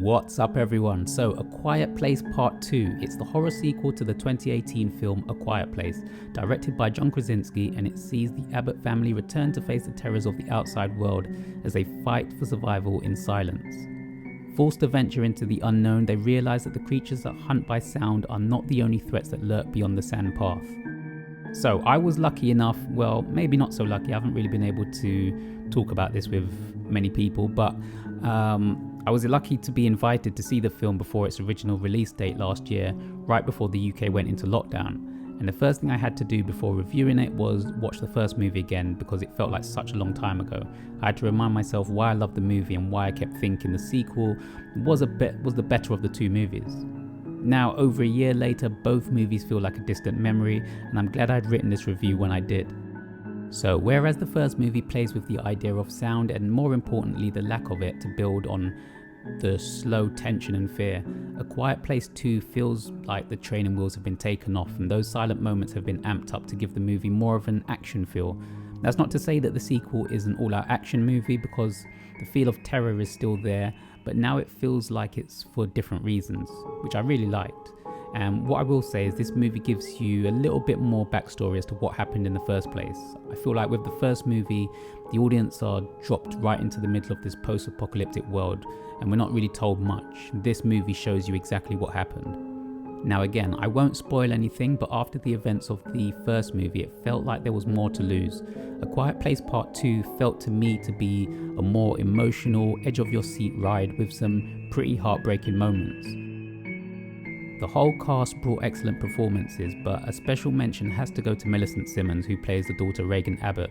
What's up everyone? So A Quiet Place Part 2. It's the horror sequel to the 2018 film A Quiet Place, directed by John Krasinski, and it sees the Abbott family return to face the terrors of the outside world as they fight for survival in silence. Forced to venture into the unknown, they realise that the creatures that hunt by sound are not the only threats that lurk beyond the sand path. So I was lucky enough, well maybe not so lucky, I haven't really been able to talk about this with many people, but I was lucky to be invited to see the film before its original release date last year, right before the UK went into lockdown. And the first thing I had to do before reviewing it was watch the first movie again because it felt like such a long time ago. I had to remind myself why I loved the movie and why I kept thinking the sequel was the better of the two movies. Now, over a year later, both movies feel like a distant memory, and I'm glad I'd written this review when I did. So, whereas the first movie plays with the idea of sound and more importantly the lack of it to build on the slow tension and fear, A Quiet Place 2 feels like the training wheels have been taken off and those silent moments have been amped up to give the movie more of an action feel. That's not to say that the sequel is an all-out action movie, because the feel of terror is still there, but now it feels like it's for different reasons, which I really liked. And what I will say is this movie gives you a little bit more backstory as to what happened in the first place. I feel like with the first movie, the audience are dropped right into the middle of this post-apocalyptic world and we're not really told much. This movie shows you exactly what happened. Now again, I won't spoil anything, but after the events of the first movie, it felt like there was more to lose. A Quiet Place Part 2 felt to me to be a more emotional, edge-of-your-seat ride with some pretty heartbreaking moments. The whole cast brought excellent performances, but a special mention has to go to Millicent Simmonds, who plays the daughter Regan Abbott.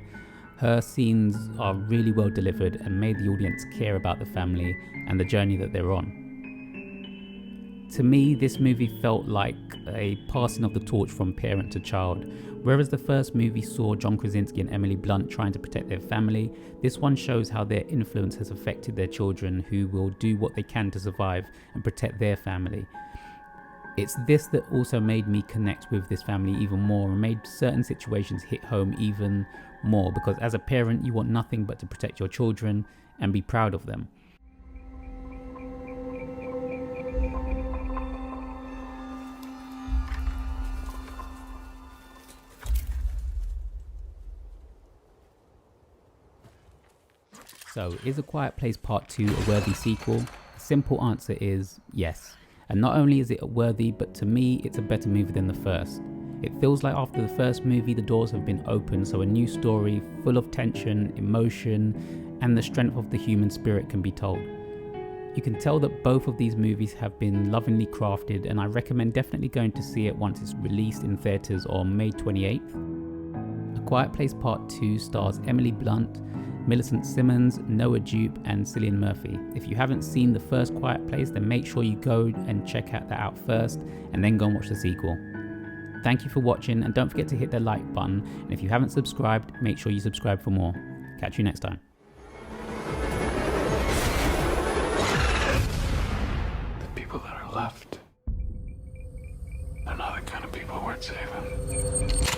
Her scenes are really well delivered and made the audience care about the family and the journey that they're on. To me, this movie felt like a passing of the torch from parent to child. Whereas the first movie saw John Krasinski and Emily Blunt trying to protect their family, this one shows how their influence has affected their children, who will do what they can to survive and protect their family. It's this that also made me connect with this family even more and made certain situations hit home even more, because as a parent you want nothing but to protect your children and be proud of them. So, is A Quiet Place Part 2 a worthy sequel? The simple answer is yes. And not only is it worthy, but to me, it's a better movie than the first. It feels like after the first movie, the doors have been opened, so a new story, full of tension, emotion, and the strength of the human spirit can be told. You can tell that both of these movies have been lovingly crafted, and I recommend definitely going to see it once it's released in theatres on May 28th. A Quiet Place Part 2 stars Emily Blunt, Millicent Simmonds, Noah Jupe and Cillian Murphy. If you haven't seen the first Quiet Place, then make sure you go and check that out first and then go and watch the sequel. Thank you for watching, and don't forget to hit the like button, and if you haven't subscribed, make sure you subscribe for more. Catch you next time. The people that are left, they're not the kind of people worth saving.